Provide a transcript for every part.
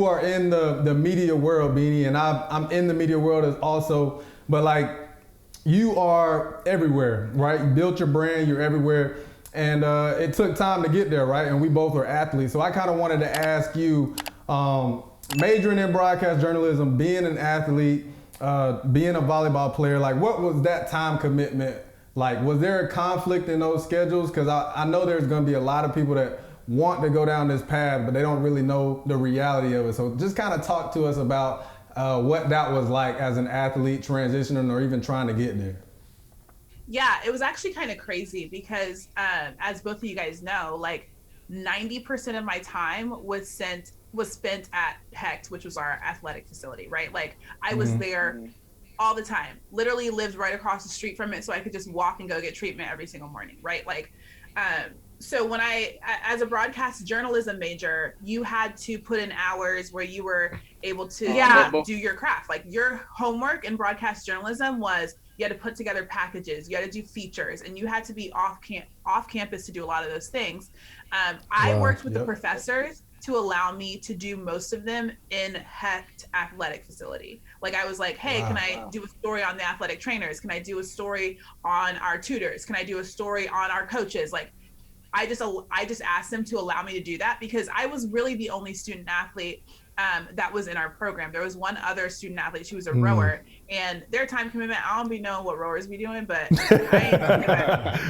you are in the media world, Beanie, and I'm in the media world as also, but like you are everywhere, right? You built your brand, you're everywhere, and it took time to get there, right? And we both are athletes, so I kind of wanted to ask you, majoring in broadcast journalism, being an athlete, being a volleyball player, like what was that time commitment like? Was there a conflict in those schedules? Because I know there's going to be a lot of people that want to go down this path, but they don't really know the reality of it. So just kind of talk to us about what that was like as an athlete transitioning or even trying to get there. Yeah, it was actually kind of crazy because as both of you guys know, like 90% of my time was spent at HECT, which was our athletic facility, right? Like I was there all the time, literally lived right across the street from it, so I could just walk and go get treatment every single morning, right? Like, so when as a broadcast journalism major, you had to put in hours where you were able to do your craft. Like your homework in broadcast journalism was you had to put together packages, you had to do features, and you had to be off campus to do a lot of those things. I worked with the professors to allow me to do most of them in HECT athletic facility. Like I was like, hey, can I do a story on the athletic trainers? Can I do a story on our tutors? Can I do a story on our coaches? Like I just asked them to allow me to do that because I was really the only student athlete that was in our program. There was one other student athlete, she was a rower, and their time commitment, I don't be knowing what rowers be doing, but I ain't doing that.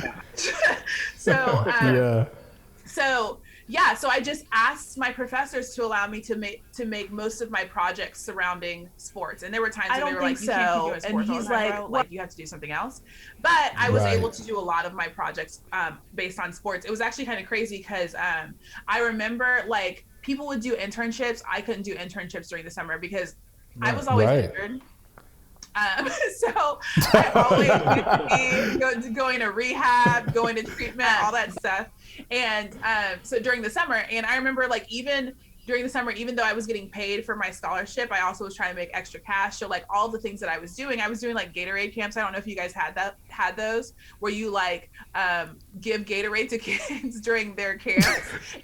So I just asked my professors to allow me to make most of my projects surrounding sports. And there were times when they were like, you can't keep doing sports. And he's like, you have to do something else. But I was able to do a lot of my projects based on sports. It was actually kind of crazy because I remember like people would do internships. I couldn't do internships during the summer because I was always injured. So I always be going to rehab, going to treatment, all that stuff. And so during the summer, and I remember like even during the summer, even though I was getting paid for my scholarship, I also was trying to make extra cash. So like all the things that I was doing like Gatorade camps. I don't know if you guys had those where you like give Gatorade to kids during their camps,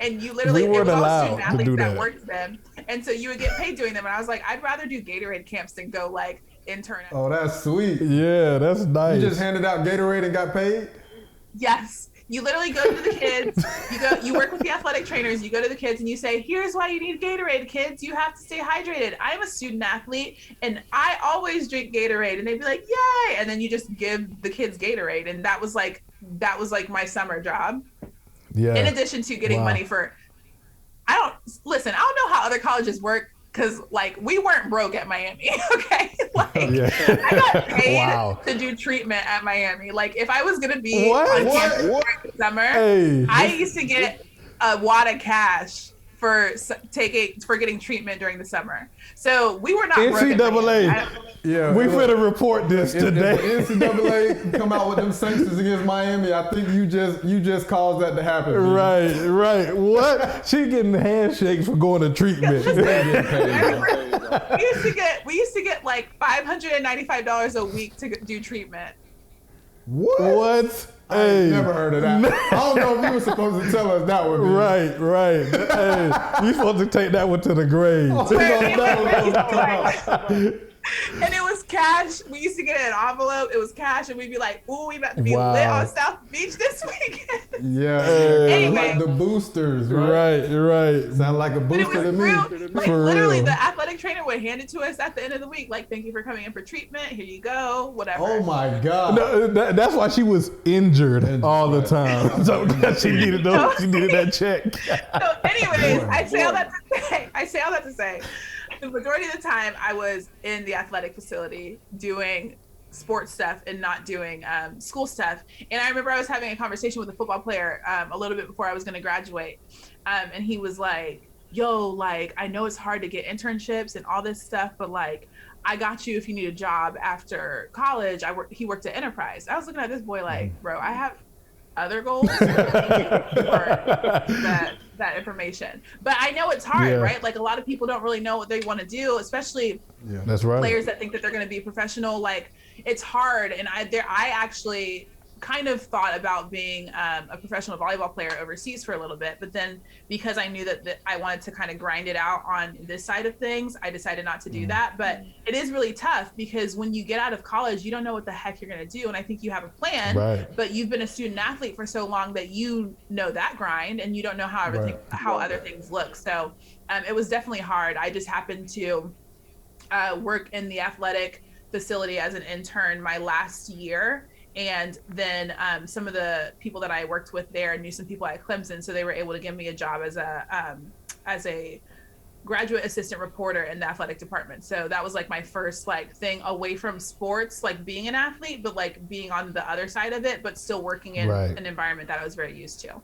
and you literally it was all student athletes that worked them, and so you would get paid doing them. And I was like, I'd rather do Gatorade camps than go like intern. Oh, that's sweet. Yeah, that's nice. You just handed out Gatorade and got paid? Yes. You literally go to the kids, you work with the athletic trainers, you go to the kids and you say, here's why you need Gatorade, kids. You have to stay hydrated. I'm a student athlete and I always drink Gatorade. And they'd be like, yay. And then you just give the kids Gatorade. And that was like my summer job. Yeah. In addition to getting money for, I don't know how other colleges work. Because like we weren't broke at Miami, okay? Like I got paid to do treatment at Miami. Like if I was gonna be on campus during the summer, I used to get a wad of cash for getting treatment during the summer. So we were not NCAA. We finna report this today. If the NCAA come out with them sanctions against Miami, I think you just caused that to happen. Right. What? She getting handshakes for going to treatment. We used to get like $595 a week to do treatment. What? I never heard of that. I don't know if you were supposed to tell us that one. Right. Hey, you supposed to take that one to the grave. And it was cash. We used to get an envelope. It was cash, and we'd be like, "Ooh, we about to be lit on South Beach this weekend." Yeah. Anyway, like the boosters, right? Sound like a booster to me. Like literally, the athletic trainer would hand it to us at the end of the week. Like, thank you for coming in for treatment. Here you go. Whatever. Oh my God. No, that's why she was injured all the time. So she needed that check. So, anyways, I say all that to say. The majority of the time I was in the athletic facility doing sports stuff and not doing school stuff. And I remember I was having a conversation with a football player a little bit before I was going to graduate. And he was like, yo, like, I know it's hard to get internships and all this stuff, but like, I got you if you need a job after college. He worked at Enterprise. I was looking at this boy like, bro, I have other goals for that information. But I know it's hard, right? Like a lot of people don't really know what they want to do, especially that's right. players that think that they're going to be professional. Like it's hard. And I actually kind of thought about being a professional volleyball player overseas for a little bit, but then because I knew that I wanted to kind of grind it out on this side of things, I decided not to do that. But it is really tough because when you get out of college, you don't know what the heck you're going to do. And I think you have a plan, but you've been a student athlete for so long that you know that grind and you don't know how other things look. So it was definitely hard. I just happened to work in the athletic facility as an intern my last year. And then some of the people that I worked with there knew some people at Clemson, so they were able to give me a job as a graduate assistant reporter in the athletic department. So that was like my first like thing away from sports, like being an athlete, but like being on the other side of it, but still working in an environment that I was very used to.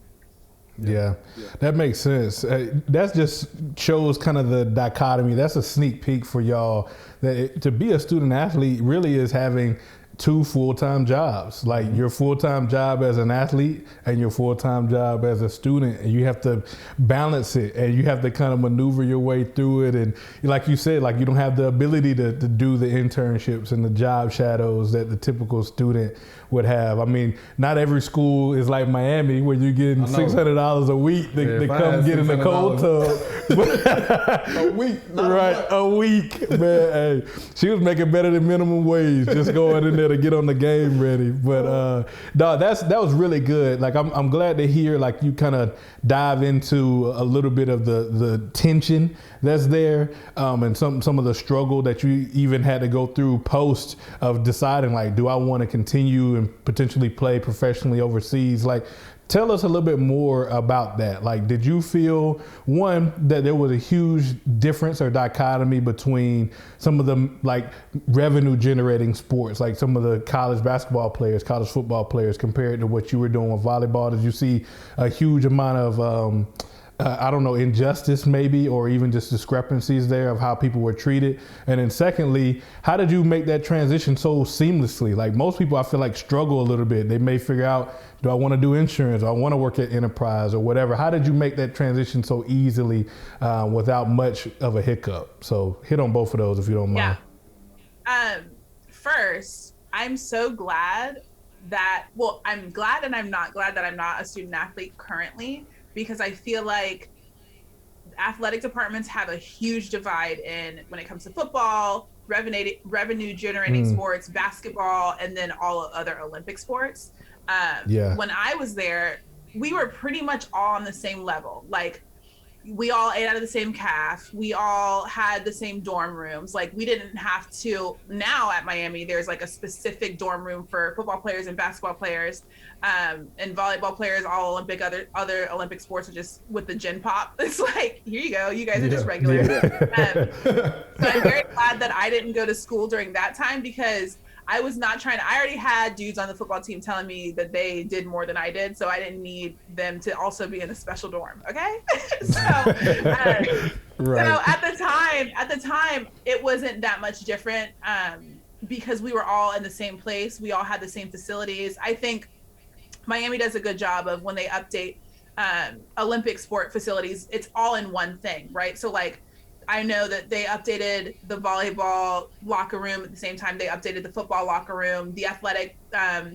Yeah, that makes sense. That just shows kind of the dichotomy. That's a sneak peek for y'all that to be a student athlete really is having 2 full-time jobs, like your full-time job as an athlete and your full-time job as a student, and you have to balance it and you have to kind of maneuver your way through it. And like you said, like you don't have the ability to do the internships and the job shadows that the typical student would have. I mean, not every school is like Miami where you're getting $600 a week to come get in the cold tub. A week, a week, man. Hey, she was making better than minimum wage just going in there to get on the game ready. But no, that was really good. Like I'm glad to hear like you kind of dive into a little bit of the tension that's there, and some of the struggle that you even had to go through post of deciding like, do I want to continue and potentially play professionally overseas? Like, tell us a little bit more about that. Like, did you feel, one, that there was a huge difference or dichotomy between some of the like revenue generating sports, like some of the college basketball players, college football players, compared to what you were doing with volleyball? Did you see a huge amount of, I don't know, injustice maybe, or even just discrepancies there of how people were treated? And then secondly, how did you make that transition so seamlessly? Like most people, I feel like struggle a little bit. They may figure out, do I want to do insurance? Do I want to work at Enterprise or whatever? How did you make that transition so easily without much of a hiccup? So hit on both of those if you don't mind. Yeah. First, I'm so glad that, well, I'm glad and I'm not glad that I'm not a student athlete currently, because I feel like athletic departments have a huge divide in when it comes to football, revenue generating sports, basketball, and then all other Olympic sports. When I was there, we were pretty much all on the same level. Like we all ate out of the same caf. We all had the same dorm rooms. Like we didn't have to. Now at Miami, there's like a specific dorm room for football players and basketball players, and volleyball players. All Olympic, other Olympic sports are just with the gin pop. It's like, here you go. You guys are just regular. So I'm very glad that I didn't go to school during that time, because I was not trying to, I already had dudes on the football team telling me that they did more than I did. So I didn't need them to also be in a special dorm. Okay. So at the time, it wasn't that much different, because we were all in the same place. We all had the same facilities. I think Miami does a good job of when they update Olympic sport facilities, it's all in one thing, right? So like, I know that they updated the volleyball locker room at the same time they updated the football locker room. The athletic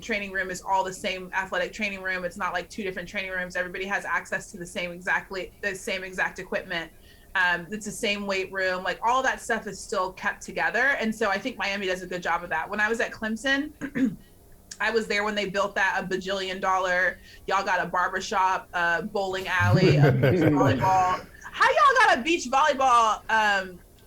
training room is all the same athletic training room. It's not like 2 different training rooms. Everybody has access to the same exact equipment. It's the same weight room. Like all that stuff is still kept together. And so I think Miami does a good job of that. When I was at Clemson, I was there when they built that $1 bajillion. Y'all got a barbershop, a bowling alley, a beach volleyball. How y'all got a beach volleyball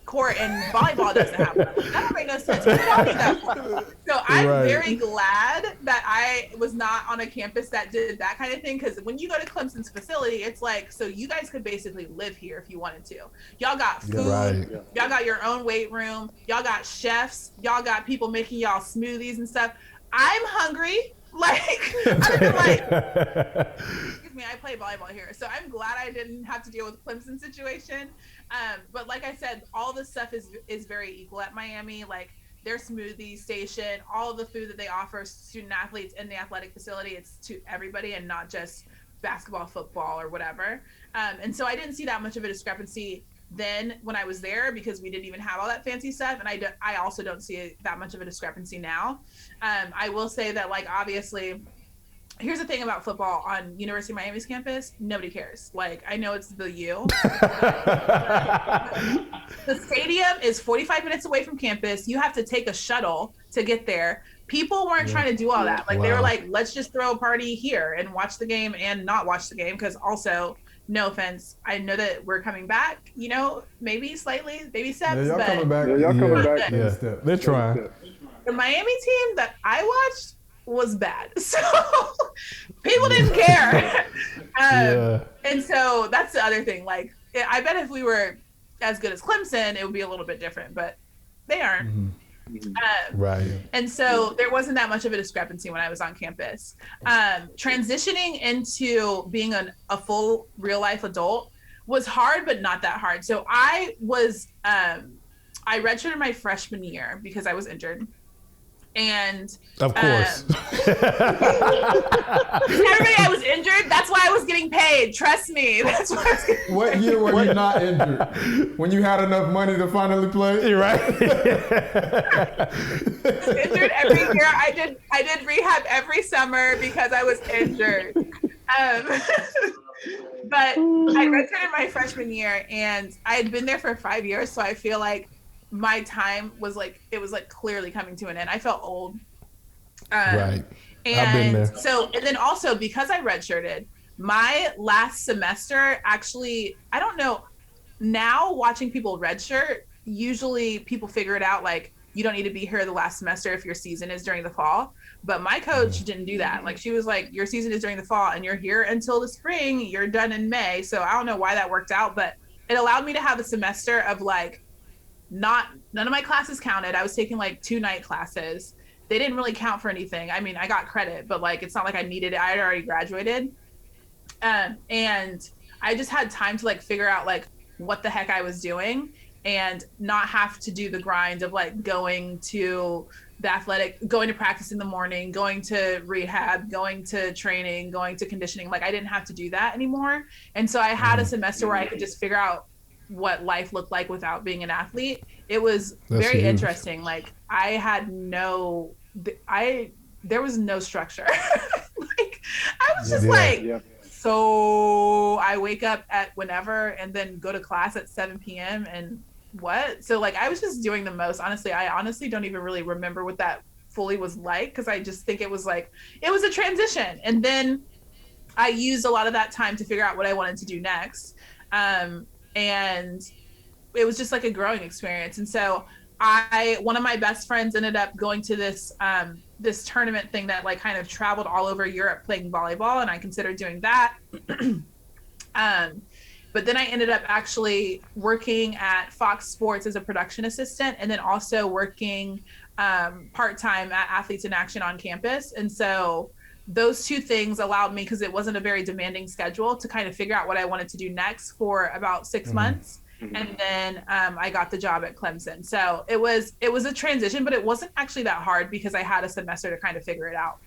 court and volleyball doesn't have one? That don't make no sense. What y'all need that for? So I'm very glad that I was not on a campus that did that kind of thing, because when you go to Clemson's facility, it's like, so you guys could basically live here if you wanted to. Y'all got food. Y'all got your own weight room. Y'all got chefs. Y'all got people making y'all smoothies and stuff. I'm hungry. Like, I've been like, excuse me, I play volleyball here. So I'm glad I didn't have to deal with Clemson situation. But like I said, all the stuff is very equal at Miami. Like their smoothie station, all of the food that they offer student athletes in the athletic facility, it's to everybody and not just basketball, football, or whatever. And so I didn't see that much of a discrepancy then when I was there, because we didn't even have all that fancy stuff. And I also don't see that much of a discrepancy now. I will say that, like, obviously here's the thing about football on University of Miami's campus. Nobody cares. Like, I know it's the U. The stadium is 45 minutes away from campus. You have to take a shuttle to get there. People weren't trying to do all that. Like, they were like, let's just throw a party here and watch the game and not watch the game. Because also, no offense, I know that we're coming back, maybe slightly, baby steps. Yeah, y'all but coming back. Yeah, y'all coming back. Yeah, they're trying. the Miami team that I watched was bad. So people didn't care. And so that's the other thing. Like, I bet if we were as good as Clemson, it would be a little bit different, but they aren't. Right. And so there wasn't that much of a discrepancy when I was on campus. Transitioning into being a full real life adult was hard, but not that hard. So I redshirted my freshman year because I was injured. And of course, everybody, I was injured. That's why I was getting paid. Trust me. That's why I was getting What paid. year were you not injured? When you had enough money to finally play? you're right. I was injured every year. I did rehab every summer because I was injured. But I redshirted my freshman year, and I had been there for 5 years, so I feel like my time was clearly coming to an end. I felt old. Right. And I've been there. So, and then also because I redshirted, my last semester actually, I don't know, now watching people redshirt, usually people figure it out like, you don't need to be here the last semester if your season is during the fall. But my coach didn't do that. Like, she was like, your season is during the fall and you're here until the spring, you're done in May. So I don't know why that worked out, but it allowed me to have a semester of like, none of my classes counted. I was taking like 2 night classes. They didn't really count for anything. I mean, I got credit, but like, it's not like I needed it. I had already graduated. And I just had time to like figure out like what the heck I was doing and not have to do the grind of like going to practice in the morning, going to rehab, going to training, going to conditioning. Like, I didn't have to do that anymore. And so I had a semester where I could just figure out what life looked like without being an athlete. It was very interesting. Like, there was no structure. Like, I was just so I wake up at whenever and then go to class at 7 p.m. and what? So like, I was just doing the most. Honestly, I don't even really remember what that fully was like, because I just think it was a transition. And then I used a lot of that time to figure out what I wanted to do next. And it was just like a growing experience. And so one of my best friends ended up going to this tournament thing that like kind of traveled all over Europe playing volleyball. And I considered doing that. But then I ended up actually working at Fox Sports as a production assistant, and then also working part-time at Athletes in Action on campus. And so those 2 things allowed me, because it wasn't a very demanding schedule, to kind of figure out what I wanted to do next for about 6 months. And then I got the job at Clemson. So it was a transition, but it wasn't actually that hard because I had a semester to kind of figure it out.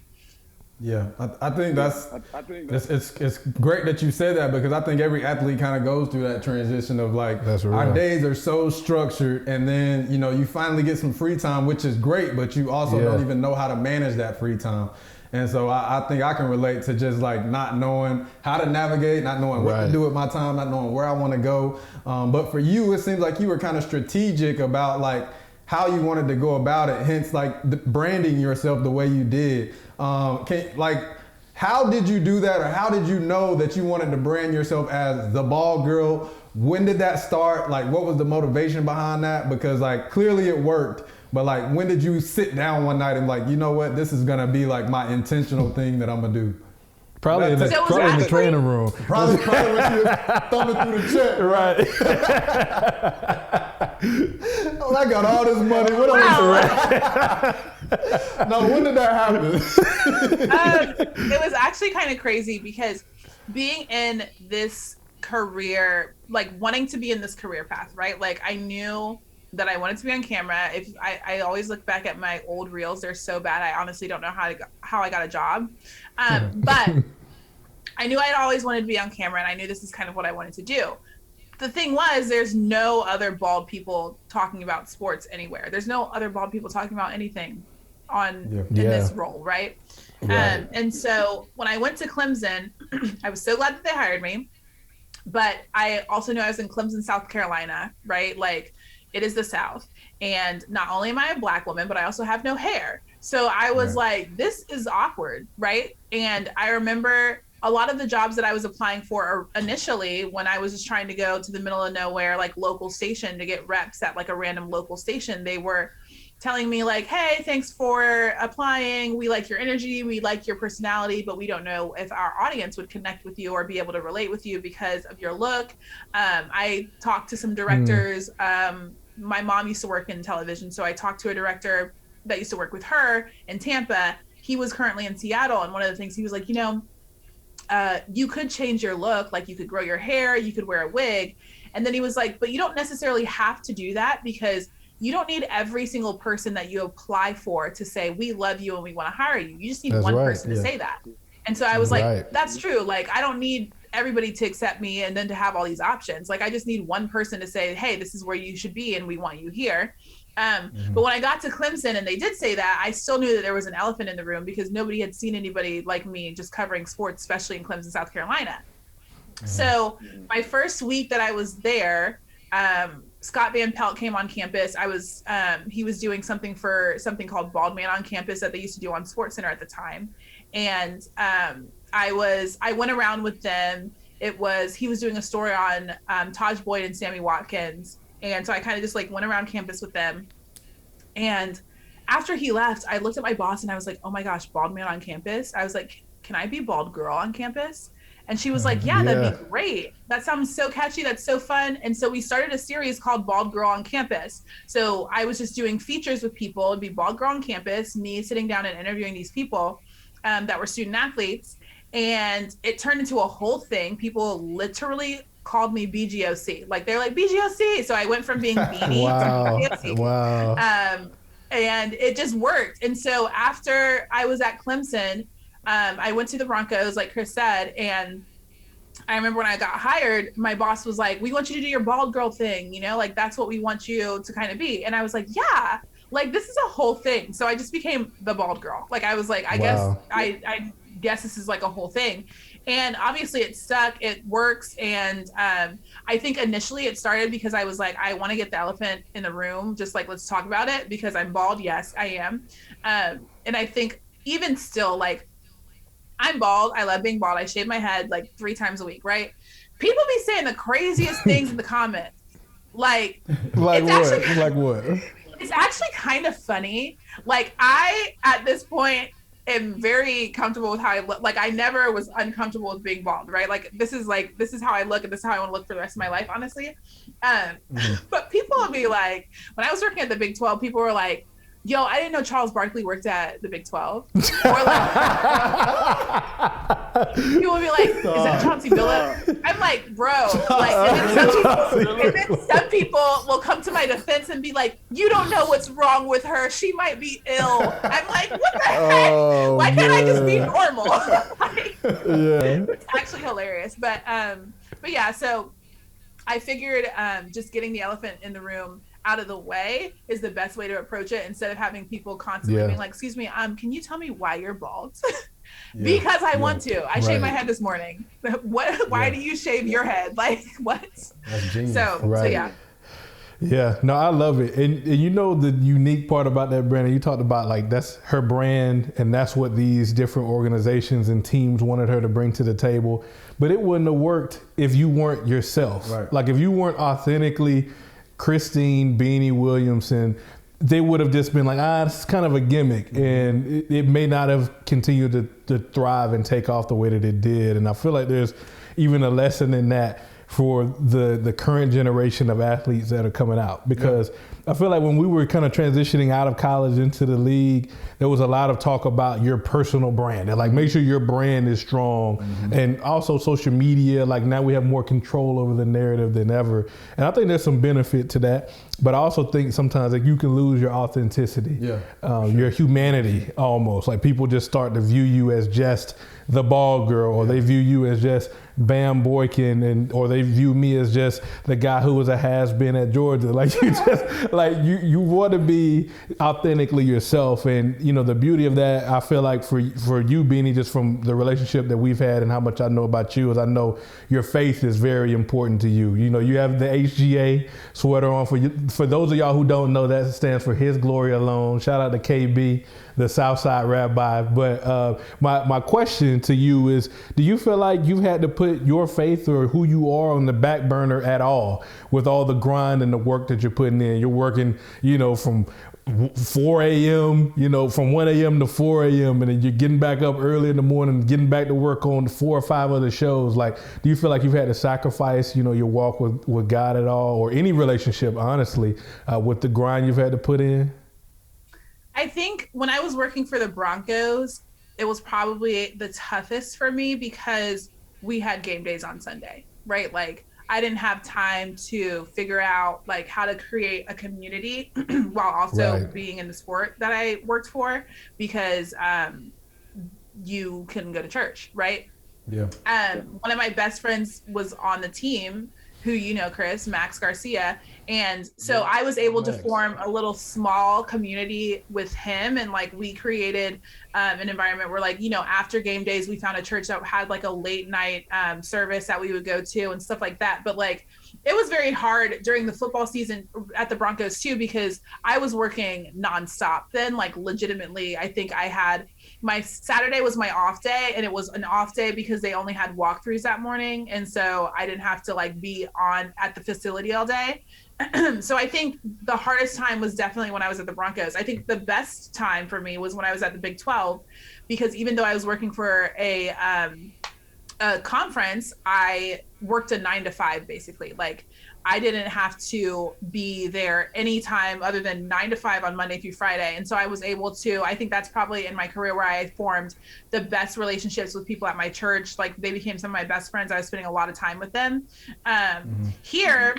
Yeah, I think it's great that you said that, because I think every athlete kind of goes through that transition of like, our days are so structured, and then you finally get some free time, which is great, but you also don't even know how to manage that free time. And so I think I can relate to just like not knowing how to navigate, not knowing what to do with my time, not knowing where I want to go. But for you, it seems like you were kind of strategic about like how you wanted to go about it, hence like branding yourself the way you did. How did you do that, or how did you know that you wanted to brand yourself as the ball girl? When did that start? Like, what was the motivation behind that? Because like, clearly it worked, but like, when did you sit down one night and like, you know what, this is gonna be like my intentional thing that I'm gonna do? Probably in the training room. Probably when she was thumbing through the check. Right. Oh, I got all this money. What No, when did that happen? It was actually kind of crazy, because being in this career, like wanting to be in this career path, right? Like, I knew that I wanted to be on camera. If I always look back at my old reels, they're so bad. I honestly don't know how I got a job. But I knew I'd always wanted to be on camera, and I knew this is kind of what I wanted to do. The thing was, there's no other bald people talking about sports anywhere. There's no other bald people talking about anything in this role, right? Right. And so when I went to Clemson, I was so glad that they hired me. But I also knew I was in Clemson, South Carolina, right? Like, it is the South. And not only am I a Black woman, but I also have no hair. So I was like, this is awkward, right? And I remember a lot of the jobs that I was applying for initially, when I was just trying to go to the middle of nowhere, like local station, to get reps at like a random local station, they were telling me like, hey, thanks for applying. We like your energy. We like your personality, but we don't know if our audience would connect with you or be able to relate with you because of your look. I talked to some directors. My mom used to work in television, so I talked to a director that used to work with her in Tampa. He was currently in Seattle, and one of the things he was like, you could change your look, like you could grow your hair, you could wear a wig. And then he was like, but you don't necessarily have to do that, because you don't need every single person that you apply for to say, we love you and we want to hire you. You just need one person to say that. And so I was like, that's true. Like, I don't need everybody to accept me and then to have all these options. Like, I just need one person to say, hey, this is where you should be and we want you here. But when I got to Clemson and they did say that, I still knew that there was an elephant in the room, because nobody had seen anybody like me just covering sports, especially in Clemson, South Carolina. So my first week that I was there, Scott Van Pelt came on campus. He was doing something called Bald Man on Campus that they used to do on SportsCenter at the time. And I went around with them. He was doing a story on Taj Boyd and Sammy Watkins. And so I kind of just like went around campus with them. And after he left, I looked at my boss and I was like, oh my gosh, Bald Man on Campus. I was like, can I be Bald Girl on campus? And she was like, yeah, that'd be great. That sounds so catchy. That's so fun. And so we started a series called Bald Girl on Campus. So I was just doing features with people. It'd be Bald Girl on Campus, me sitting down and interviewing these people that were student athletes. And it turned into a whole thing. People literally called me BGOC. Like, they're like, BGOC. So I went from being Beanie to BGOC. Wow. And it just worked. And so after I was at Clemson, I went to the Broncos, like Chris said, and I remember when I got hired, my boss was like, we want you to do your bald girl thing, like that's what we want you to kind of be. And I was like, yeah, like this is a whole thing. So I just became the bald girl. Like, I was like, I guess this is like a whole thing. And obviously it stuck, it works. And I think initially it started because I was like, I want to get the elephant in the room, just like, let's talk about it, because I'm bald. Yes, I am. And I think even still, like, I'm bald. I love being bald. I shave my head like 3 times a week, right? People be saying the craziest things in the comments. Like what? Actually, like what? It's actually kind of funny. Like, I, at this point, am very comfortable with how I look. Like, I never was uncomfortable with being bald, right? Like, this is how I look, and this is how I want to look for the rest of my life, honestly. But people will be like, when I was working at the Big 12, people were like, yo, I didn't know Charles Barkley worked at the Big 12. Or like, people would be like, is that Chauncey Billups? I'm like, bro. Like, and then some people will come to my defense and be like, you don't know what's wrong with her. She might be ill. I'm like, what the heck? Why can't I just be normal? Like, it's actually hilarious. But yeah, so I figured just getting the elephant in the room out of the way is the best way to approach it, instead of having people constantly being like, excuse me, can you tell me why you're bald? Because I want to. I shaved my head this morning. Why do you shave your head? Like, what? That's genius. So yeah. Yeah, no, I love it. And you know the unique part about that, Brandon, you talked about like that's her brand and that's what these different organizations and teams wanted her to bring to the table. But it wouldn't have worked if you weren't yourself. Right. Like if you weren't authentically Christine, Beanie, Williamson, they would have just been like, it's kind of a gimmick. And it may not have continued to thrive and take off the way that it did. And I feel like there's even a lesson in that for the current generation of athletes that are coming out, because I feel like when we were kind of transitioning out of college into the league, there was a lot of talk about your personal brand and like make sure your brand is strong, and also social media. Like now we have more control over the narrative than ever, and I think there's some benefit to that. But I also think sometimes like you can lose your authenticity, your humanity almost. Like people just start to view you as just the bald girl, or they view you as just Bam Boykin, or they view me as just the guy who was a has-been at Georgia. Like you just like you want to be authentically yourself, and you know the beauty of that. I feel like for you, Beanie, just from the relationship that we've had and how much I know about you, is I know your faith is very important to you. You know, you have the HGA sweater on. For those of y'all who don't know, that stands for His Glory Alone. Shout out to KB, the Southside Rabbi. But my question to you is, do you feel like you've had to put your faith or who you are on the back burner at all with all the grind and the work that you're putting in? You're working, you know, from 4 a.m., you know, from 1 a.m. to 4 a.m. and then you're getting back up early in the morning, getting back to work on 4 or 5 other shows. Like, do you feel like you've had to sacrifice, you know, your walk with God at all, or any relationship, honestly, with the grind you've had to put in? I think when I was working for the Broncos, it was probably the toughest for me because we had game days on Sunday, right? Like, I didn't have time to figure out like how to create a community while also being in the sport that I worked for, because you couldn't go to church, right? Yeah. One of my best friends was on the team, who you know, Chris, Max Garcia. And so I was able to form a little small community with him. And like, we created an environment where, like, you know, after game days, we found a church that had like a late night service that we would go to and stuff like that. But like, it was very hard during the football season at the Broncos too, because I was working nonstop then. Like, legitimately, I think I had my Saturday was my off day, and it was an off day because they only had walkthroughs that morning. And so I didn't have to like be on at the facility all day. So I think the hardest time was definitely when I was at the Broncos. I think the best time for me was when I was at the Big 12, because even though I was working for a conference, I worked a 9 to 5 basically. Like, I didn't have to be there anytime other than 9 to 5 on Monday through Friday. And so I was able to, I think that's probably in my career where I formed the best relationships with people at my church. Like, they became some of my best friends. I was spending a lot of time with them. Here,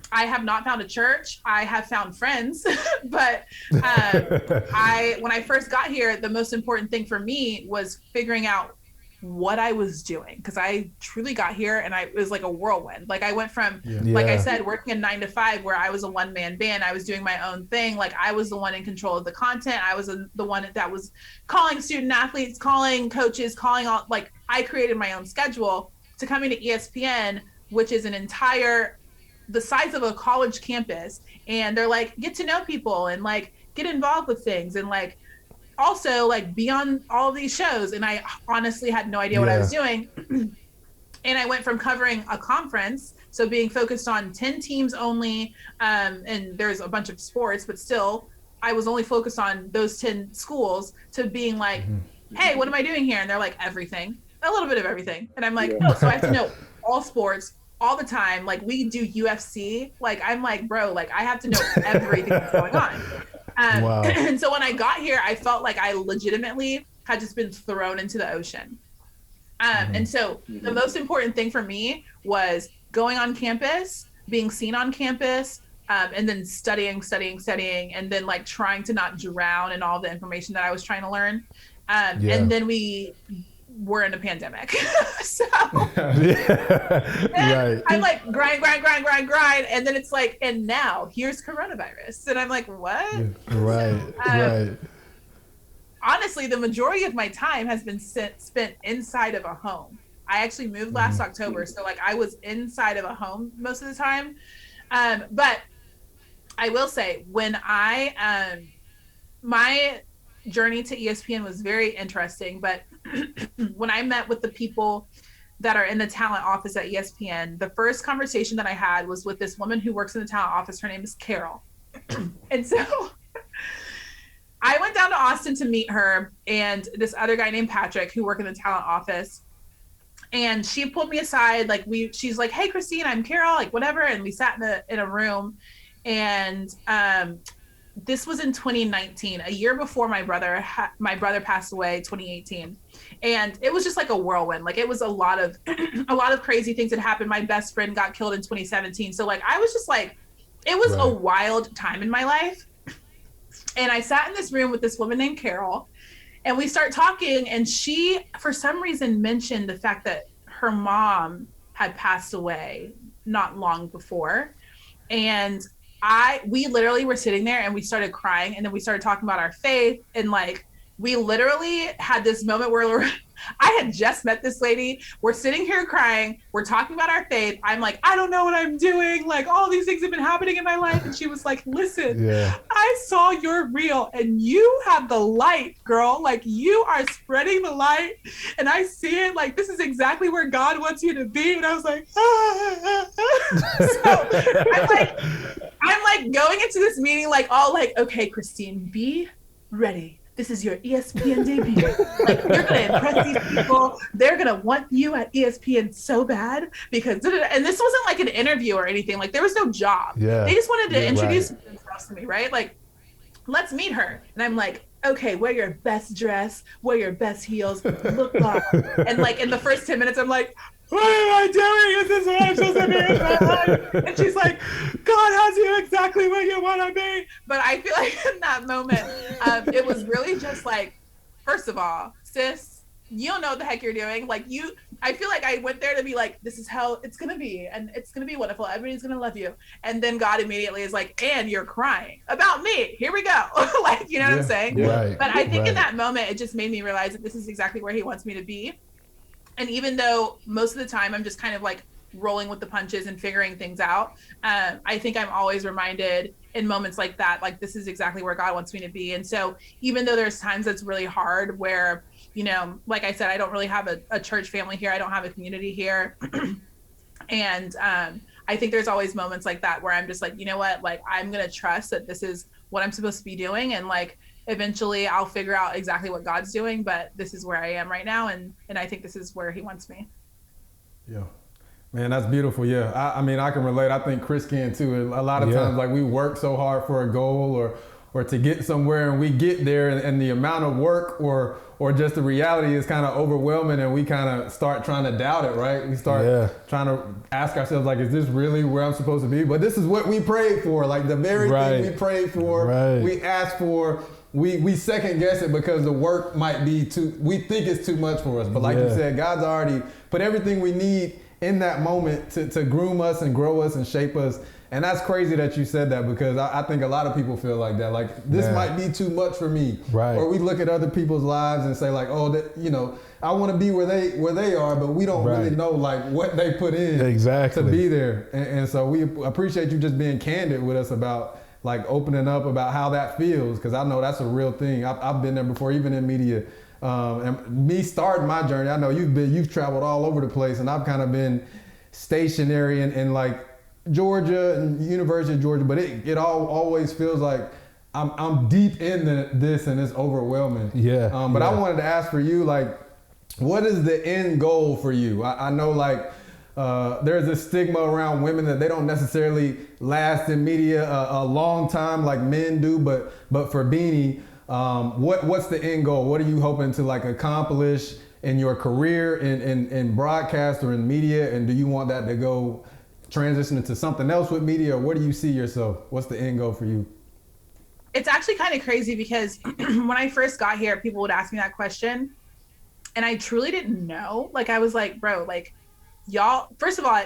I have not found a church. I have found friends, but when I first got here, the most important thing for me was figuring out what I was doing, because I truly got here and it was like a whirlwind. Like, I went from, like I said, working a 9 to 5 where I was a one-man band. I was doing my own thing. Like, I was the one in control of the content. I was the one that was calling student athletes, calling coaches, calling all, like, I created my own schedule, to coming to ESPN, which is the size of a college campus. And they're like, get to know people and like get involved with things and like also like be on all of these shows. And I honestly had no idea what I was doing. And I went from covering a conference, so being focused on 10 teams only, and there's a bunch of sports, but still I was only focused on those 10 schools, to being like, hey, what am I doing here? And they're like, everything, a little bit of everything. And I'm like, no, so I have to know all sports all the time. Like, we do UFC. Like, I'm like, bro, like, I have to know everything that's going on. And so when I got here, I felt like I legitimately had just been thrown into the ocean. And so the most important thing for me was going on campus, being seen on campus, and then studying, and then like trying to not drown in all the information that I was trying to learn. And then we were in a pandemic. So I'm like grind. And then it's like, and now here's coronavirus. And I'm like, what? Right. Honestly, the majority of my time has been spent inside of a home. I actually moved last October. So like, I was inside of a home most of the time. But I will say, when my journey to ESPN was very interesting, but when I met with the people that are in the talent office at ESPN, the first conversation that I had was with this woman who works in the talent office. Her name is Carol. And so I went down to Austin to meet her and this other guy named Patrick who work in the talent office. And she pulled me aside, like she's like, hey, Christine, I'm Carol, like whatever. And we sat in a room, and this was in 2019, a year before my brother passed away, 2018. And it was just like a whirlwind. Like, it was a lot of crazy things that happened. My best friend got killed in 2017. So like, I was just like, it was a wild time in my life. And I sat in this room with this woman named Carol, and we start talking, and she, for some reason, mentioned the fact that her mom had passed away not long before. And we literally were sitting there and we started crying, and then we started talking about our faith, and like we literally had this moment where I had just met this lady. We're sitting here crying. We're talking about our faith. I'm like, I don't know what I'm doing. Like, all these things have been happening in my life. And she was like, listen, I saw your reel and you have the light, girl. Like, you are spreading the light. And I see it. Like, this is exactly where God wants you to be. And I was like, So I'm like going into this meeting, like, all like, okay, Christine, be ready. This is your ESPN debut. Like, you're going to impress these people. They're going to want you at ESPN so bad because, and this wasn't like an interview or anything. Like, there was no job. Yeah. They just wanted to introduce themselves to me, right? Like, let's meet her. And I'm like, okay, wear your best dress, wear your best heels, look like. And like, in the first 10 minutes, I'm like, what am I doing? Is this what I'm supposed to be in my life? And she's like, God has you exactly where you want to be. But I feel like in that moment, it was really just like, first of all, sis, you don't know what the heck you're doing. Like I feel like I went there to be like, this is how it's going to be. And it's going to be wonderful. Everybody's going to love you. And then God immediately is like, and you're crying about me. Here we go. Like, you know what I'm saying? Right. But I think in that moment, it just made me realize that this is exactly where he wants me to be. And even though most of the time I'm just kind of like rolling with the punches and figuring things out, I think I'm always reminded in moments like that, like this is exactly where God wants me to be. And so even though there's times that's really hard where, you know, like I said, I don't really have a church family here. I don't have a community here. And I think there's always moments like that where I'm just like, you know what, like I'm going to trust that this is what I'm supposed to be doing. And like, eventually I'll figure out exactly what God's doing, but this is where I am right now. And I think this is where he wants me. Yeah, man, that's beautiful. Yeah. I mean, I can relate. I think Chris can too. A lot of times, like we work so hard for a goal or to get somewhere, and we get there and the amount of work or just the reality is kind of overwhelming, and we kind of start trying to doubt it, right? We start trying to ask ourselves, like, is this really where I'm supposed to be? But this is what we prayed for, like the very thing we prayed for, we asked for. We second guess it because the work might be we think it's too much for us. But like you said, God's already put everything we need in that moment to groom us and grow us and shape us. And that's crazy that you said that, because I think a lot of people feel like that. Like, this might be too much for me. Right. Or we look at other people's lives and say like, oh, that, you know, I want to be where they are, but we don't really know like what they put in to be there. And so we appreciate you just being candid with us about like opening up about how that feels, because I know that's a real thing. I've been there before, even in media. And me starting my journey, I know you've traveled all over the place, and I've kind of been stationary in like Georgia and University of Georgia, but it always feels like I'm deep in this and it's overwhelming. But I wanted to ask for you, like, what is the end goal for you? I know like there's a stigma around women that they don't necessarily last in media a long time like men do, but for Beanie, what's the end goal? What are you hoping to like accomplish in your career in broadcast or in media? And do you want that to go transition into something else with media, or where do you see yourself? What's the end goal for you? It's actually kind of crazy because when I first got here, people would ask me that question and I truly didn't know. Like, I was like, bro, like, y'all, first of all,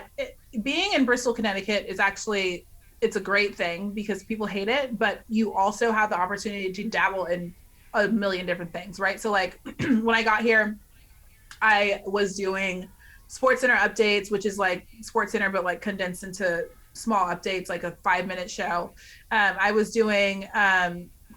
being in Bristol, Connecticut is actually, it's a great thing because people hate it, but you also have the opportunity to dabble in a million different things, right? So like when I got here, I was doing SportsCenter updates, which is like SportsCenter, but like condensed into small updates, like a 5-minute show. I was doing,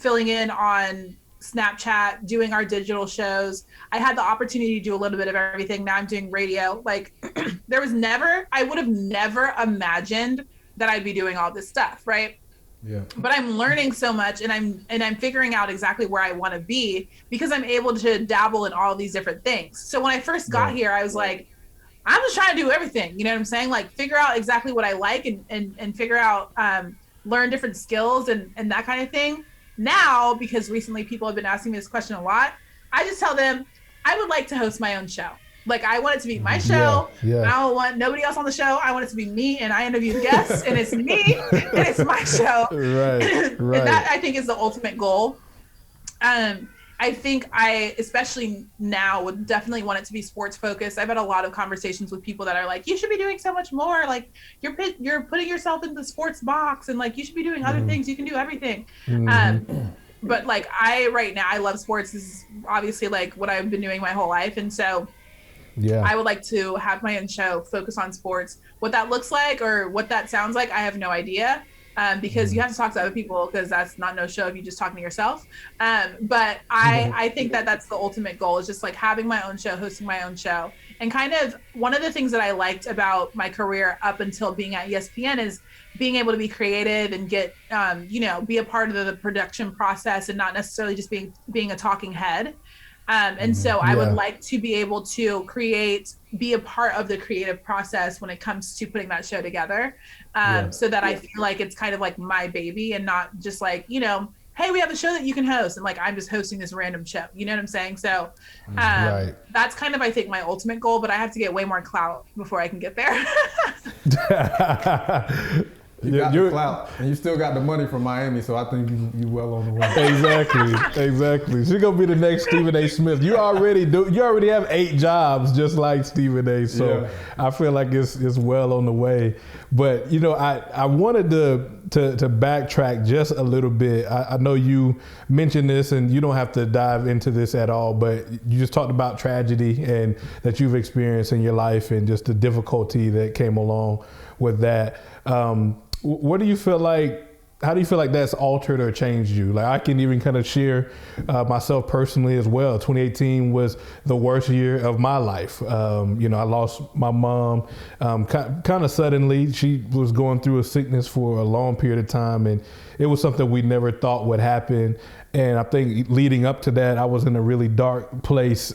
filling in on Snapchat, doing our digital shows. I had the opportunity to do a little bit of everything. Now I'm doing radio. Like I would have never imagined that I'd be doing all this stuff, right? Yeah. But I'm learning so much, and I'm figuring out exactly where I want to be because I'm able to dabble in all these different things. So when I first got here, I was like, I'm just trying to do everything. You know what I'm saying? Like figure out exactly what I like and figure out, learn different skills and that kind of thing. Now, because recently people have been asking me this question a lot, I just tell them I would like to host my own show. Like, I want it to be my show. I don't want nobody else on the show. I want it to be me, and I interview guests, and it's me, and it's my show. Right. And that, I think, is the ultimate goal. And I think I, especially now, would definitely want it to be sports focused. I've had a lot of conversations with people that are like, you should be doing so much more. Like you're putting yourself in the sports box, and like you should be doing other things. You can do everything. But like right now, I love sports. This is obviously like what I've been doing my whole life. And so I would like to have my own show, focus on sports. What that looks like or what that sounds like, I have no idea. Because you have to talk to other people, because that's not no show if you just talking to yourself. But I think that that's the ultimate goal, is just like having my own show, hosting my own show. And kind of one of the things that I liked about my career up until being at ESPN is being able to be creative and get, be a part of the production process and not necessarily just being a talking head. And so I would like to be able to be a part of the creative process when it comes to putting that show together, so that I feel like it's kind of like my baby and not just like, hey, we have a show that you can host, and like I'm just hosting this random show. You know what I'm saying? So that's kind of, I think, my ultimate goal, but I have to get way more clout before I can get there. You got the clout, and you still got the money from Miami, so I think you well on the way. Exactly. She's gonna be the next Stephen A. Smith. You already have 8 jobs just like Stephen A. So I feel like it's well on the way. But I wanted to backtrack just a little bit. I know you mentioned this, and you don't have to dive into this at all, but you just talked about tragedy and that you've experienced in your life and just the difficulty that came along with that. What do you feel like? How do you feel like that's altered or changed you? Like I can even kind of share myself personally as well. 2018 was the worst year of my life. I lost my mom kind of suddenly. She was going through a sickness for a long period of time, and it was something we never thought would happen. And I think leading up to that, I was in a really dark place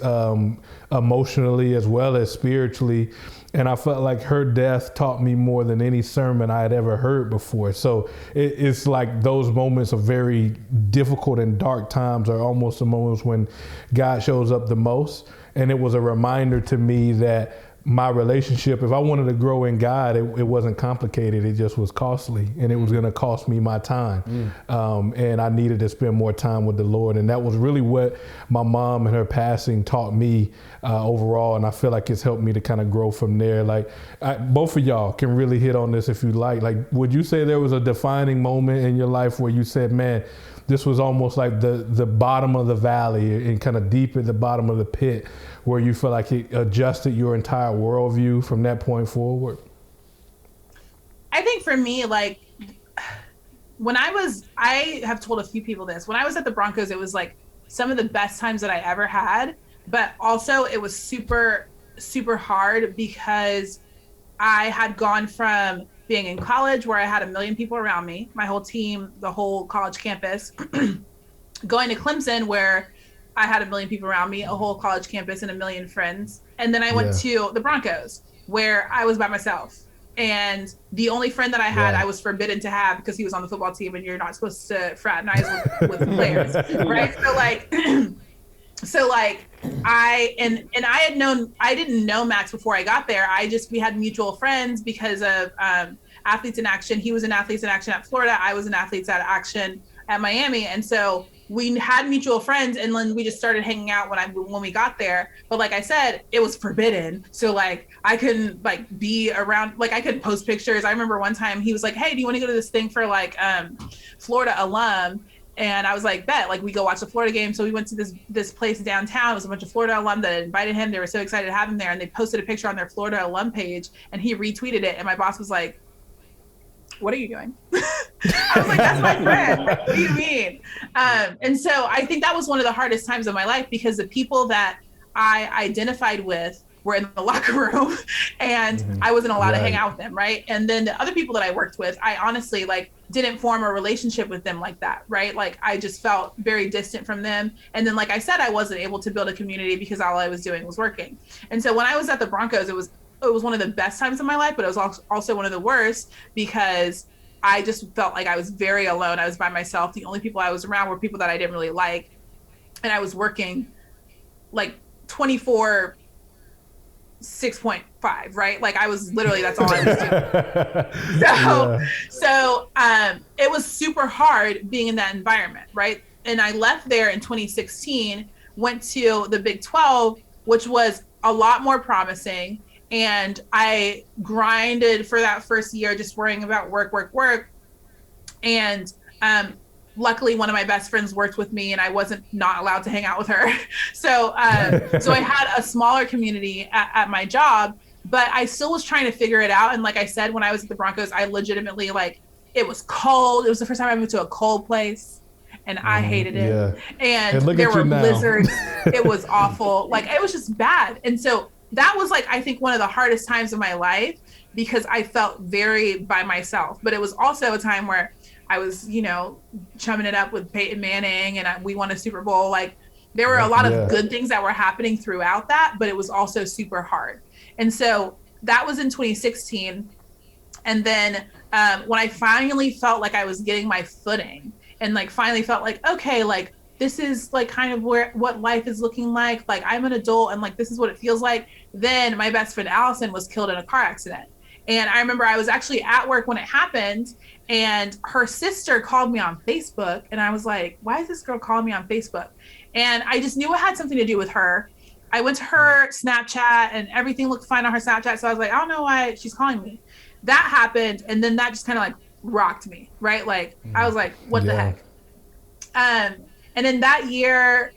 emotionally as well as spiritually. And I felt like her death taught me more than any sermon I had ever heard before. So it's like those moments of very difficult and dark times are almost the moments when God shows up the most. And it was a reminder to me that my relationship, if I wanted to grow in God, it wasn't complicated. It just was costly, and it was going to cost me my time. And I needed to spend more time with the Lord. And that was really what my mom and her passing taught me overall. And I feel like it's helped me to kind of grow from there. Like both of y'all can really hit on this if you like. Like, would you say there was a defining moment in your life where you said, man, this was almost like the bottom of the valley and kind of deep at the bottom of the pit, where you feel like it adjusted your entire worldview from that point forward? I think for me, like I have told a few people this, when I was at the Broncos, it was like some of the best times that I ever had, but also it was super, super hard because I had gone from being in college where I had 1 million people around me, my whole team, the whole college campus, going to Clemson where I had 1 million people around me, a whole college campus and 1 million friends. And then I went to the Broncos where I was by myself. And the only friend that I had, I was forbidden to have because he was on the football team, and you're not supposed to fraternize with players, right? So I didn't know Max before I got there. We had mutual friends because of Athletes in Action. He was in Athletes in Action at Florida. I was in Athletes in Action at Miami. And so we had mutual friends, and then we just started hanging out when we got there. But like I said, it was forbidden. So like I couldn't like be around, like I couldn't post pictures. I remember one time he was like, hey, do you want to go to this thing for like Florida alum? And I was like, bet, like we go watch the Florida game. So we went to this place downtown. It was a bunch of Florida alum that invited him. They were so excited to have him there. And they posted a picture on their Florida alum page, and he retweeted it. And my boss was like, what are you doing? I was like, that's my friend. Like, what do you mean? And so I think that was one of the hardest times of my life, because the people that I identified with were in the locker room, and I wasn't allowed to hang out with them, right? And then the other people that I worked with, I honestly like didn't form a relationship with them like that, right? Like I just felt very distant from them. And then, like I said, I wasn't able to build a community because all I was doing was working. And so when I was at the Broncos, it was one of the best times of my life, but it was also one of the worst, because I just felt like I was very alone. I was by myself. The only people I was around were people that I didn't really like. And I was working like 24, 6.5, right? Like I was literally, that's all I was doing. So it was super hard being in that environment, right? and I left there in 2016, went to the Big 12, which was a lot more promising. And I grinded for that first year, just worrying about work. And luckily, one of my best friends worked with me, and I wasn't not allowed to hang out with her. So so I had a smaller community at my job, but I still was trying to figure it out. And like I said, when I was at the Broncos, I legitimately, like, it was cold. It was the first time I went to a cold place, and I hated it. Yeah. And there were blizzards. It was awful. Like, it was just bad. And so that was, like, I think one of the hardest times of my life, because I felt very by myself. But it was also a time where I was, you know, chumming it up with Peyton Manning, and we won a Super Bowl. Like, there were a lot of good things that were happening throughout that, but it was also super hard. And so that was in 2016. And then when I finally felt like I was getting my footing, and like finally felt like, okay, like this is like kind of what life is looking like I'm an adult, and like this is what it feels like, then my best friend Allison was killed in a car accident. And I remember I was actually at work when it happened, and her sister called me on Facebook, and I was like, why is this girl calling me on Facebook? And I just knew it had something to do with her. I went to her Snapchat, and everything looked fine on her Snapchat. So I was like, I don't know why she's calling me. That happened. And then that just kind of like rocked me, right? Like, I was like, what the heck? And in that year,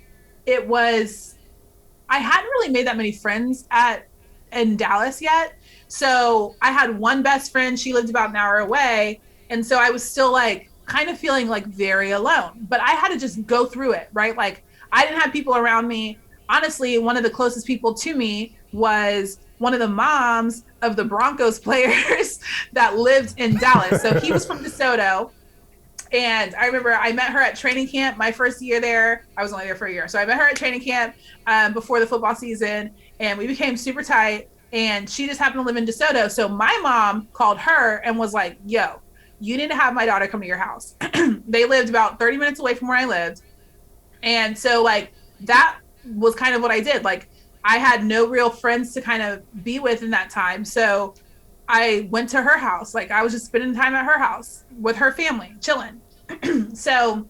I hadn't really made that many friends in Dallas yet. So I had one best friend. She lived about an hour away. And so I was still like kind of feeling like very alone, but I had to just go through it, right? Like, I didn't have people around me. Honestly, one of the closest people to me was one of the moms of the Broncos players that lived in Dallas. So he was from DeSoto. And I remember I met her at training camp my first year there. I was only there for a year. So I met her at training camp before the football season, and we became super tight. And she just happened to live in DeSoto. So my mom called her and was like, yo, you need to have my daughter come to your house. They lived about 30 minutes away from where I lived. And so like that was kind of what I did. Like, I had no real friends to kind of be with in that time. So I went to her house. Like, I was just spending time at her house with her family, chilling. So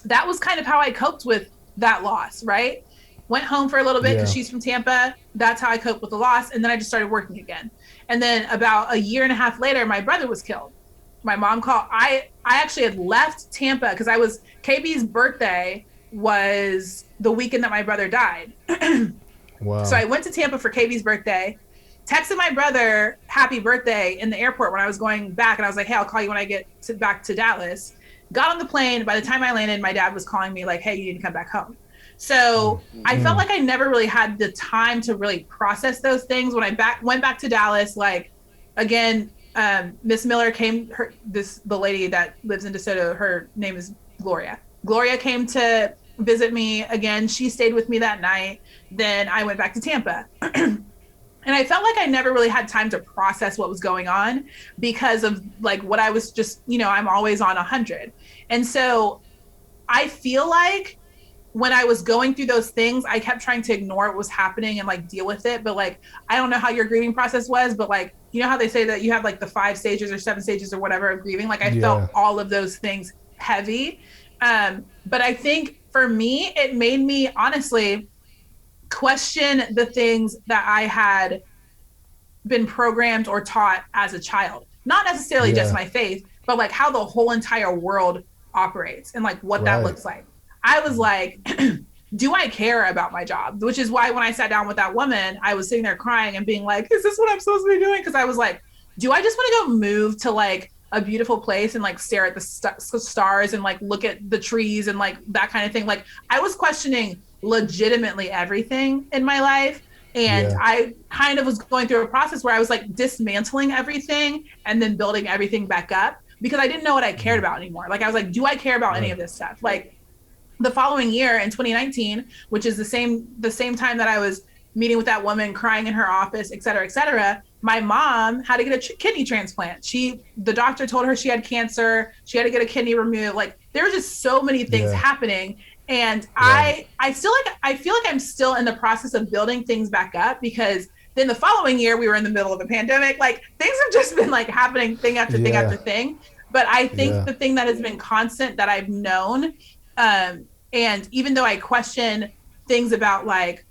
that was kind of how I coped with that loss, right? Went home for a little bit because she's from Tampa. That's how I coped with the loss. And then I just started working again. And then about a year and a half later, my brother was killed. My mom called. I actually had left Tampa because KB's birthday was the weekend that my brother died. Wow. So I went to Tampa for KB's birthday, texted my brother happy birthday in the airport when I was going back. And I was like, hey, I'll call you when I get back to Dallas. Got on the plane. By the time I landed, my dad was calling me like, hey, you need to come back home. So I felt like I never really had the time to really process those things. When I went back to Dallas, like, again, Miss Miller came, the lady that lives in DeSoto, her name is Gloria. Gloria came to visit me again. She stayed with me that night. Then I went back to Tampa. And I felt like I never really had time to process what was going on because of like what I was just, I'm always on 100. And so I feel like when I was going through those things, I kept trying to ignore what was happening and like deal with it. But like, I don't know how your grieving process was, but like, you know how they say that you have like the 5 stages or 7 stages or whatever of grieving? Like, I felt all of those things heavy. But I think for me, it made me honestly question the things that I had been programmed or taught as a child. Not necessarily just my faith, but like how the whole entire world operates and like what that looks like. I was like, do I care about my job? Which is why when I sat down with that woman, I was sitting there crying and being like, is this what I'm supposed to be doing? Because I was like, do I just want to go move to like a beautiful place and like stare at the stars and like look at the trees and like that kind of thing? Like, I was questioning legitimately everything in my life. And I kind of was going through a process where I was like dismantling everything and then building everything back up because I didn't know what I cared about anymore. Like, I was like, do I care about any of this stuff? Like, the following year in 2019, which is the same time that I was meeting with that woman, crying in her office, et cetera, my mom had to get a kidney transplant. The doctor told her she had cancer. She had to get a kidney removed. Like, there were just so many things happening. And I feel like I'm still in the process of building things back up because then the following year we were in the middle of a pandemic. Like, things have just been like happening thing after thing after thing. But I think the thing that has been constant that I've known And even though I question things about like,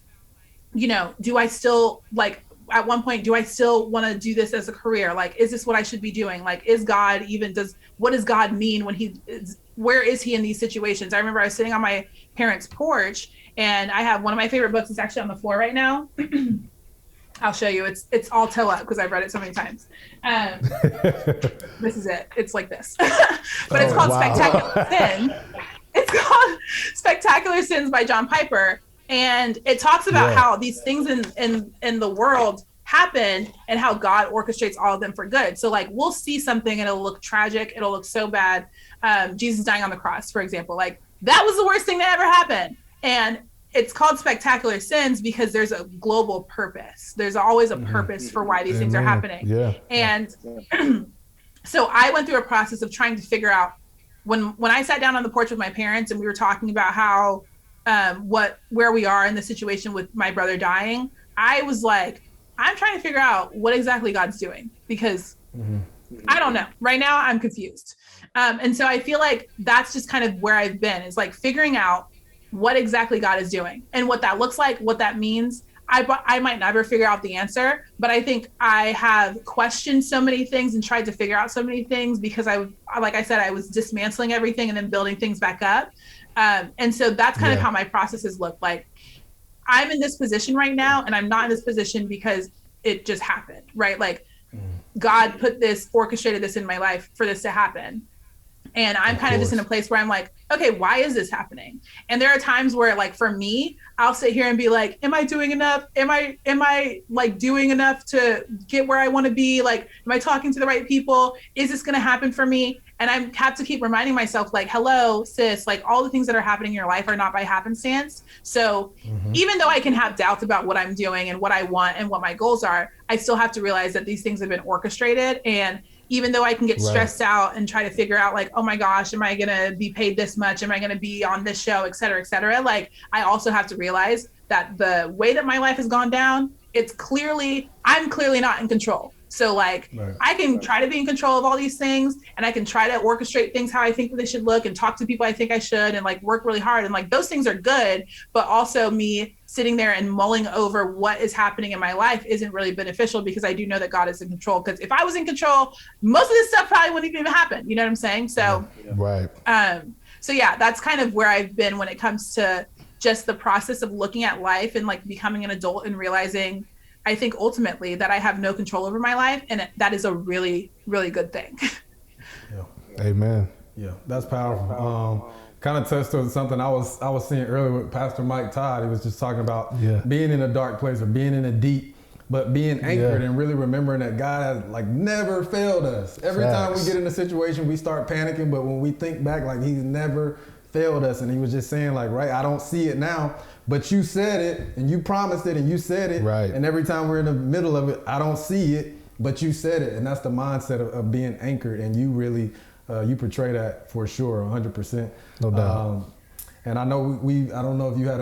you know, do I still like, at one point, do I still want to do this as a career? Like, is this what I should be doing? Like, is God even, what does God mean when where is he in these situations? I remember I was sitting on my parents' porch, and I have one of my favorite books. It's actually on the floor right now. I'll show you. It's all toe up because I've read it so many times. This is it. It's like this, but it's called Spectacular Sin. It's called Spectacular Sins by John Piper. And it talks about how these things in the world happen and how God orchestrates all of them for good. So like, we'll see something and it'll look tragic. It'll look so bad. Jesus dying on the cross, for example, like that was the worst thing that ever happened. And it's called Spectacular Sins because there's a global purpose. There's always a purpose for why these things are happening. Yeah. And so I went through a process of trying to figure out when I sat down on the porch with my parents and we were talking about how, where we are in the situation with my brother dying, I was like, I'm trying to figure out what exactly God's doing because I don't know. Right now, I'm confused. And so I feel like that's just kind of where I've been, is like figuring out what exactly God is doing and what that looks like, what that means. I might never figure out the answer, but I think I have questioned so many things and tried to figure out so many things because like I said, I was dismantling everything and then building things back up. And so that's kind of how my processes look like. I'm in this position right now, and I'm not in this position because it just happened, right? Like God orchestrated this in my life for this to happen. And I'm kind of just in a place where I'm like, okay, why is this happening? And there are times where like, for me, I'll sit here and be like, am I doing enough? Am I like doing enough to get where I want to be? Like, am I talking to the right people? Is this going to happen for me? And I have to keep reminding myself like, hello, sis, like all the things that are happening in your life are not by happenstance. So even though I can have doubts about what I'm doing and what I want and what my goals are, I still have to realize that these things have been orchestrated. And even though I can get stressed out and try to figure out like, oh my gosh, am I going to be paid this much? Am I going to be on this show, et cetera, et cetera? Like, I also have to realize that the way that my life has gone down, I'm clearly not in control. So like, I can try to be in control of all these things, and I can try to orchestrate things how I think they should look and talk to people I think I should and like work really hard. And like, those things are good, but also me sitting there and mulling over what is happening in my life isn't really beneficial because I do know that God is in control. Because if I was in control, most of this stuff probably wouldn't even happen. You know what I'm saying? So, so yeah, that's kind of where I've been when it comes to just the process of looking at life and like becoming an adult and realizing, I think ultimately that I have no control over my life, and that is a really, really good thing. Amen. Yeah, that's powerful. Kind of touched on something I was seeing earlier with Pastor Mike Todd. He was just talking about being in a dark place or being in a deep, but being anchored and really remembering that God has like never failed us. Every time we get in a situation, we start panicking, but when we think back, like he's never failed us. And he was just saying like, I don't see it now, but you said it and you promised it and you said it. Right. And every time we're in the middle of it, I don't see it, but you said it. And that's the mindset of being anchored. And you really, you portray that for sure, 100%. No doubt. And I know I don't know if you had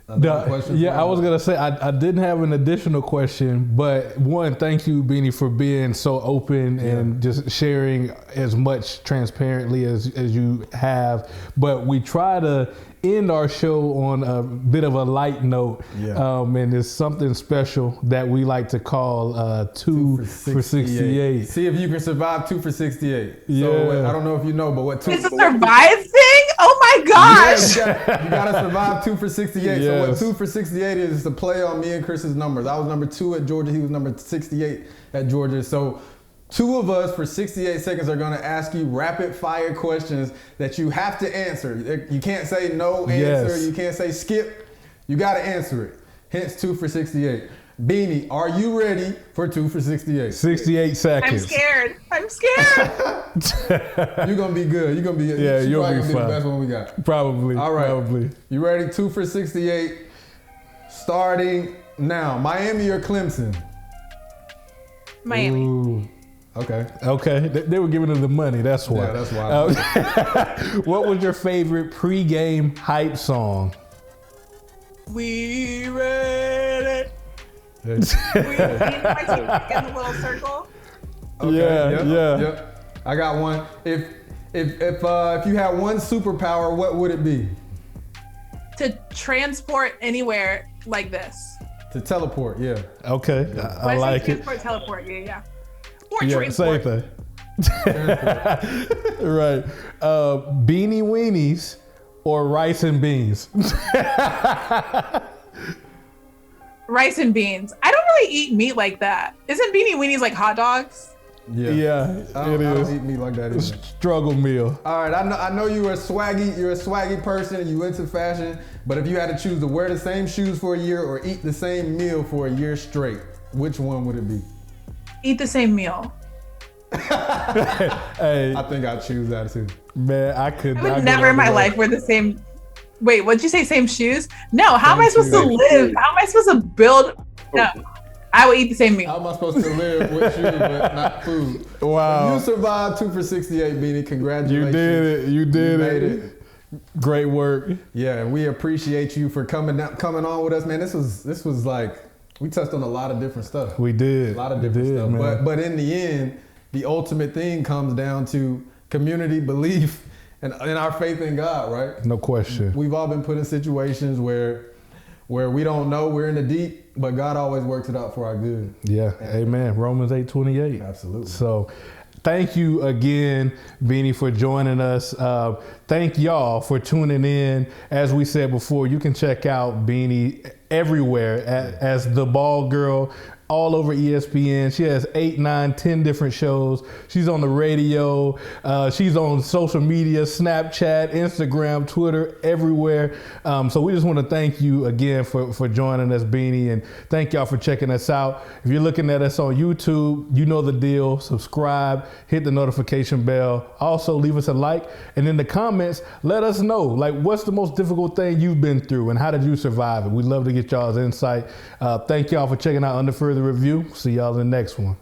another question. Yeah, I was going to say, I didn't have an additional question, but one, thank you, Beanie, for being so open and just sharing as much transparently as you have. But we try to end our show on a bit of a light note. And it's something special that we like to call 2 for 68. See if you can survive 2 for 68. So I don't know if you know, but what 2 It's a survive thing? Oh my gosh. You gotta survive 2 for 68. So what 2 for 68 is to play on me and Chris's numbers. I was number 2 at Georgia. He was number 68 at Georgia. So 2 of us for 68 seconds are going to ask you rapid fire questions that you have to answer. You can't say no answer. You can't say skip. You got to answer it. Hence 2 for 68. Beanie, are you ready for 2 for 68? 68 seconds. I'm scared. You're going to be good. You're going to be you'll be fine. The best one we got. Probably. All right. Probably. You ready? 2 for 68. Starting now. Miami or Clemson? Miami. Ooh. Okay. They were giving them the money. That's why. Yeah, that's why. What was your favorite pregame hype song? We ready. We in the little circle. Okay, yeah. I got one. If you had one superpower, what would it be? To transport anywhere like this. To teleport, yeah. Okay, I like it. Teleport, yeah. Or Yeah, same transport. thing. Right. Beanie weenies or rice and beans? Rice and beans. I don't really eat meat like that. Isn't beanie weenies like hot dogs? Yeah, I it don't is. eat meat like that either. Struggle meal. All right, I know you're a swaggy person and you into fashion, but if you had to choose to wear the same shoes for a year or eat the same meal for a year straight, which one would it be? Eat the same meal. Hey, I think I'd choose that too. man, I could. I would never in my life wear the same. Wait, what'd you say? Same shoes? No. How am I supposed to live? How am I supposed to build? No. I would eat the same meal. How am I supposed to live with shoes but not food? Wow. You survived 2 for 68, Beanie. Congratulations. You did it. You did made it. Great work. Yeah, and we appreciate you for coming on with us, man. This was like, we touched on a lot of different stuff. We did. A lot of different stuff. Man. But in the end, the ultimate thing comes down to community, belief, and our faith in God, right? No question. We've all been put in situations where we don't know, we're in the deep, but God always works it out for our good. Yeah, amen. Romans 8:28. Absolutely. So thank you again, Beanie, for joining us. Thank y'all for tuning in. As we said before, you can check out Beanie everywhere as the ball girl, all over ESPN. She has 8, 9, 10 different shows. She's on the radio. She's on social media, Snapchat, Instagram, Twitter, everywhere. So we just want to thank you again for joining us, Beanie, and thank y'all for checking us out. If you're looking at us on YouTube, you know the deal. Subscribe, hit the notification bell. Also, leave us a like, and in the comments, let us know, like, what's the most difficult thing you've been through, and how did you survive it? We'd love to get y'all's insight. Thank y'all for checking out Under Further Review. See y'all in the next one.